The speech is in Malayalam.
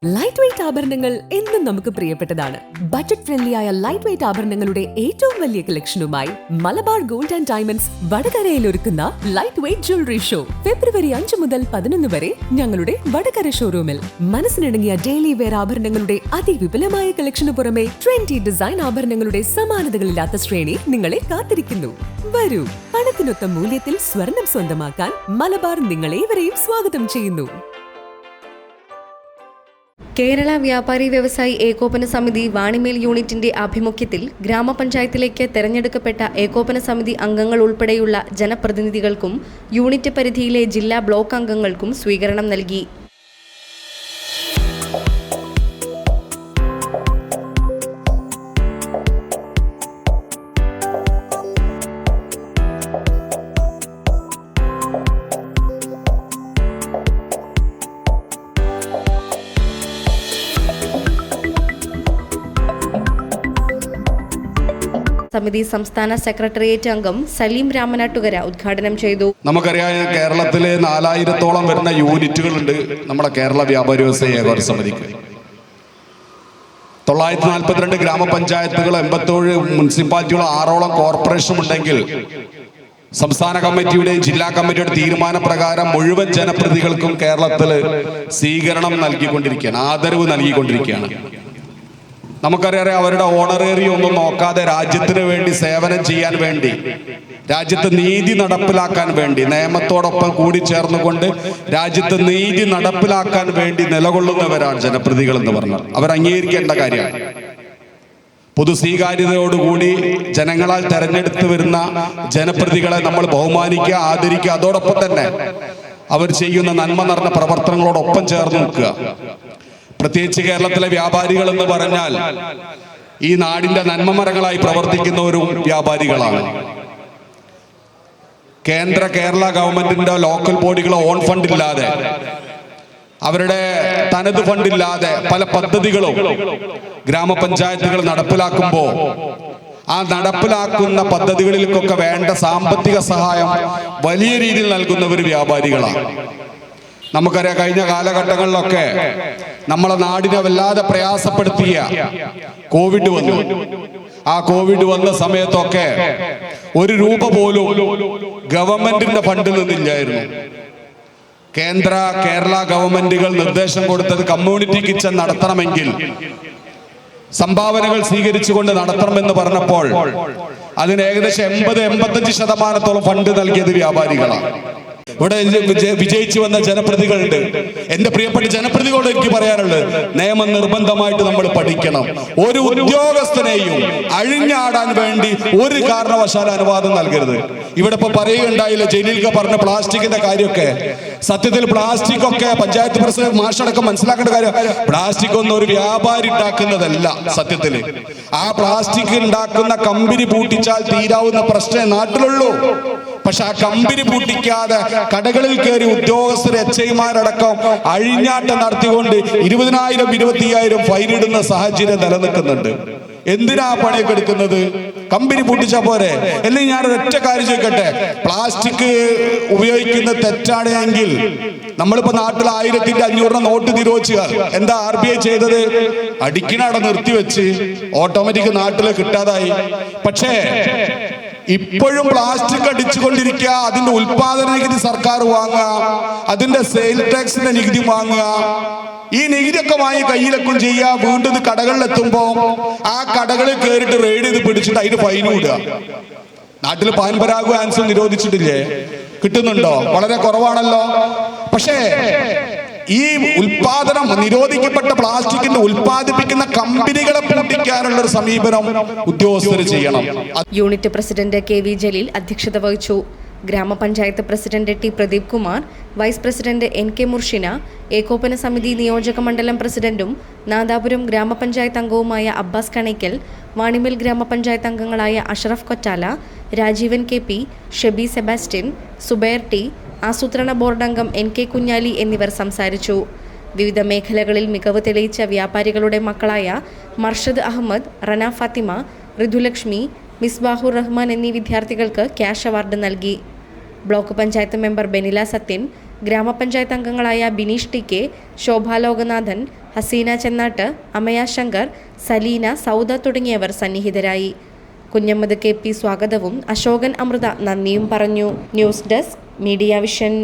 ലൈറ്റ് വെയ്റ്റ് ആഭരണങ്ങൾ എന്നും നമുക്ക് പ്രിയപ്പെട്ടതാണ്. ബജറ്റ് ഫ്രണ്ട്ലി ആയ ലൈറ്റ് വെയ്റ്റ് ആഭരണങ്ങളുടെ ഏറ്റവും വലിയ കളക്ഷനുമായി മലബാർ ഗോൾഡ് ആൻഡ് ഡയമണ്ട്സ് വടകരയിൽ ഒരുക്കുന്ന ലൈറ്റ് വെയ്റ്റ് ജ്വല്ലറി ഷോ ഫെബ്രുവരി 5 മുതൽ 11 വരെ ഞങ്ങളുടെ വടകര ഷോറൂമിൽ. മനസ്സിനിണങ്ങിയ ഡെയിലി വെയർ ആഭരണങ്ങളുടെ അതിവിപുലമായ കളക്ഷന് പുറമെ ട്രെൻഡി ഡിസൈൻ ആഭരണങ്ങളുടെ സമാനതകളില്ലാത്ത ശ്രേണി നിങ്ങളെ കാത്തിരിക്കുന്നു. വരൂ, പണത്തിനൊത്ത മൂല്യത്തിൽ സ്വർണം സ്വന്തമാക്കാൻ മലബാർ നിങ്ങളേവരെയും സ്വാഗതം ചെയ്യുന്നു. കേരള വ്യാപാരി വ്യവസായി ഏകോപന സമിതി വാണിമേൽ യൂണിറ്റിന്റെ ആഭിമുഖ്യത്തിൽ ഗ്രാമപഞ്ചായത്തിലേക്ക് തെരഞ്ഞെടുക്കപ്പെട്ട ഏകോപന സമിതി അംഗങ്ങൾ ഉൾപ്പെടെയുള്ള ജനപ്രതിനിധികൾക്കും യൂണിറ്റ് പരിധിയിലെ ജില്ലാ ബ്ലോക്ക് അംഗങ്ങൾക്കും സ്വീകരണം നൽകി. സമിതി സംസ്ഥാന സെക്രട്ടേറിയറ്റ് അംഗം സലീം രാമനാട്ടുകര ഉദ്ഘാടനം ചെയ്തു. നമുക്കറിയാം, കേരളത്തിലെ 4000-ഓളം വരുന്ന യൂണിറ്റുകളുണ്ട് നമ്മുടെ കേരള വ്യാപാരി വ്യവസായി ഏകോപന സമിതിക്ക്. 942 ഗ്രാമപഞ്ചായത്തുകൾ, 87 മുനിസിപ്പാലിറ്റികൾ, 6ഓളം കോർപ്പറേഷൻ ഉണ്ടെങ്കിൽ സംസ്ഥാന കമ്മിറ്റിയുടെയും ജില്ലാ കമ്മിറ്റിയുടെ തീരുമാനപ്രകാരം മുഴുവൻ ജനപ്രതിനിധികൾക്കും കേരളത്തിൽ സ്വീകരണം നൽകിക്കൊണ്ടിരിക്കുകയാണ്, ആദരവ് നൽകിക്കൊണ്ടിരിക്കുകയാണ്. നമുക്കറിയാം, അവരുടെ ഓണറേറിയം ഒന്നും നോക്കാതെ രാജ്യത്തിന് വേണ്ടി സേവനം ചെയ്യാൻ വേണ്ടി, രാജ്യത്ത് നീതി നടപ്പിലാക്കാൻ വേണ്ടി, നിയമത്തോടൊപ്പം കൂടി ചേർന്നുകൊണ്ട് രാജ്യത്ത് നീതി നടപ്പിലാക്കാൻ വേണ്ടി നിലകൊള്ളുന്നവരാണ് ജനപ്രതിനിധികൾ എന്ന് പറഞ്ഞാൽ. അവർ അംഗീകരിക്കേണ്ട കാര്യമാണ്. പൊതു സ്വീകാര്യതയോടുകൂടി ജനങ്ങളാൽ തെരഞ്ഞെടുത്ത് വരുന്ന ജനപ്രതിനിധികളെ നമ്മൾ ബഹുമാനിക്കുക, ആദരിക്കുക. അതോടൊപ്പം തന്നെ അവർ ചെയ്യുന്ന നന്മ നിറഞ്ഞ പ്രവർത്തനങ്ങളോടൊപ്പം ചേർന്ന് നിൽക്കുക. പ്രത്യേകിച്ച് കേരളത്തിലെ വ്യാപാരികൾ എന്ന് പറഞ്ഞാൽ ഈ നാടിന്റെ നന്മമരങ്ങളായി പ്രവർത്തിക്കുന്ന ഒരു വ്യാപാരികളാണ്. കേരള ഗവൺമെന്റിന്റെ ലോക്കൽ ബോഡികളോ ഓൺ ഫണ്ട് ഇല്ലാതെ, അവരുടെ തനത് ഫണ്ടില്ലാതെ പല പദ്ധതികളും ഗ്രാമപഞ്ചായത്തുകൾ നടപ്പിലാക്കുമ്പോൾ ആ നടപ്പിലാക്കുന്ന പദ്ധതികളിലേക്കൊക്കെ വേണ്ട സാമ്പത്തിക സഹായം വലിയ രീതിയിൽ നൽകുന്നവർ വ്യാപാരികളാണ്. നമുക്കറിയാം, കഴിഞ്ഞ കാലഘട്ടങ്ങളിലൊക്കെ നമ്മളെ നാടിനെ വല്ലാതെ പ്രയാസപ്പെടുത്തിയ കോവിഡ് വന്നു. ആ കോവിഡ് വന്ന സമയത്തൊക്കെ 1 രൂപ പോലും ഗവൺമെന്റിന്റെ ഫണ്ടിൽ നിന്നില്ലായിരുന്നു. കേരള ഗവൺമെന്റുകൾ നിർദ്ദേശം കൊടുത്തത് കമ്മ്യൂണിറ്റി കിച്ചൺ നടത്തണമെങ്കിൽ സംഭാവനകൾ സ്വീകരിച്ചുകൊണ്ട് നടത്തണമെന്ന് പറഞ്ഞപ്പോൾ അതിന് ഏകദേശം 80-85% ഫണ്ട് നൽകിയത് വ്യാപാരികളാണ്. ഇവിടെ വിജയിച്ചു വന്ന ജനപ്രതിനിധികളുണ്ട്. എന്റെ പ്രിയപ്പെട്ട ജനപ്രതിനിധികളോട് എനിക്ക് പറയാനുള്ളത്, നിയമം നിർബന്ധമായിട്ട് നമ്മൾ പഠിക്കണം. ഒരു ഉദ്യോഗസ്ഥനെയും അഴിഞ്ഞാടാൻ വേണ്ടി ഒരു കാരണവശാലും അനുവാദം നൽകരുത്. ഇവിടെ ഇപ്പൊ പറയുകയുണ്ടായില്ല, ജലീൽക്ക പറഞ്ഞ പ്ലാസ്റ്റിക്കിന്റെ കാര്യമൊക്കെ. സത്യത്തിൽ പ്ലാസ്റ്റിക് ഒക്കെ പഞ്ചായത്ത് പ്രസിഡന്റ് മാഷടക്കം മനസ്സിലാക്കേണ്ട കാര്യം, പ്ലാസ്റ്റിക് ഒന്നും ഒരു വ്യാപാരി ഉണ്ടാക്കുന്നതല്ല. സത്യത്തില് ആ പ്ലാസ്റ്റിക് ഉണ്ടാക്കുന്ന കമ്പനി പൂട്ടിച്ചാൽ തീരാവുന്ന പ്രശ്നമേ നാട്ടിലുള്ളൂ. പക്ഷെ ആ കമ്പനി പൂട്ടിക്കാതെ കടകളിൽ കയറി ഉദ്യോഗസ്ഥർ, എച്ച്ഐമാരടക്കം അഴിഞ്ഞാട്ടം നടത്തിക്കൊണ്ട് 20,000-25,000 ഫൈൻ ഇടുന്ന സാഹചര്യം നിലനിൽക്കുന്നുണ്ട്. എന്തിനാ പണിയൊക്കെ എടുക്കുന്നത്? കമ്പനി പൂട്ടിച്ചാ പോരെ? അല്ലെങ്കിൽ ഞാൻ ഒരൊറ്റ കാര്യം ചോദിക്കട്ടെ, പ്ലാസ്റ്റിക് ഉപയോഗിക്കുന്നത് തെറ്റാണ് എങ്കിൽ നമ്മളിപ്പോ നാട്ടിൽ 1500 നോട്ട് നിരോധിച്ചാൽ എന്താ RBI ചെയ്തത്? അടിക്കണവിടെ നിർത്തിവെച്ച് ഓട്ടോമാറ്റിക് നാട്ടിൽ കിട്ടാതായി. പക്ഷേ ഇപ്പോഴും പ്ലാസ്റ്റിക് അടിച്ചുകൊണ്ടിരിക്കുക. അതിന്റെ ഉൽപാദന നികുതി സർക്കാർ വാങ്ങുക, അതിന്റെ സെയിൽ ടാക്സിന്റെ നികുതി വാങ്ങുക. ഈ നികുതിയൊക്കെ വാങ്ങി കയ്യിലൊക്കെ ചെയ്യുക. വീണ്ടും കടകളിലെത്തുമ്പോ ആ കടകളിൽ കയറിയിട്ട് റെയ്ഡ് ചെയ്ത് പിടിച്ചിട്ട് അതിന് ഫൈൻ ഇടുക. നാട്ടിൽ പാൻപരാഗ് ആൻസും നിരോധിച്ചിട്ടില്ലേ? കിട്ടുന്നുണ്ടോ? വളരെ കുറവാണല്ലോ. പക്ഷേ ഈ ഉൽപാദനം, നിരോധിക്കപ്പെട്ട പ്ലാസ്റ്റിക്കിന്റെ ഉൽപ്പാദിപ്പിക്കുന്ന കമ്പനികളെ പൂട്ടിക്കാനുള്ള ഒരു സമീപനം ഉദ്യോഗസ്ഥർ ചെയ്യണം. യൂണിറ്റ് പ്രസിഡന്റ് KV ജലീൽ അധ്യക്ഷത വഹിച്ചു. ഗ്രാമപഞ്ചായത്ത് president T Pradeep Kumar, vice president NK Murshina, ഏകോപന സമിതി നിയോജക മണ്ഡലം പ്രസിഡന്റും നാദാപുരം ഗ്രാമപഞ്ചായത്ത് അംഗവുമായ അബ്ബാസ് കണയ്ക്കൽ, വാണിമേൽ ഗ്രാമപഞ്ചായത്ത് അംഗങ്ങളായ അഷ്റഫ് കൊറ്റാല, രാജീവൻ KP, ഷെബി സെബാസ്റ്റ്യൻ, സുബൈർ T, ആസൂത്രണ ബോർഡ് അംഗം NK കുഞ്ഞാലി എന്നിവർ സംസാരിച്ചു. വിവിധ മേഖലകളിൽ മികവ് തെളിയിച്ച വ്യാപാരികളുടെ മക്കളായ മർഷദ് അഹമ്മദ്, റന ഫാത്തിമ, ഋതുലക്ഷ്മി, മിസ്ബാഹുർ റഹ്മാൻ എന്നീ വിദ്യാർത്ഥികൾക്ക് ക്യാഷ് അവാർഡ് നൽകി. ബ്ലോക്ക് പഞ്ചായത്ത് മെമ്പർ ബെനില സത്യൻ, ഗ്രാമപഞ്ചായത്ത് അംഗങ്ങളായ ബിനീഷ് ടി കെ, ശോഭ ലോകനാഥൻ, ഹസീന ചെന്നാട്ട്, അമയ ശങ്കർ, സലീന, സൗദ തുടങ്ങിയവർ സന്നിഹിതരായി. കുഞ്ഞമ്മദ് KP സ്വാഗതവും അശോകൻ അമൃത നന്ദിയും പറഞ്ഞു. News desk, media vision.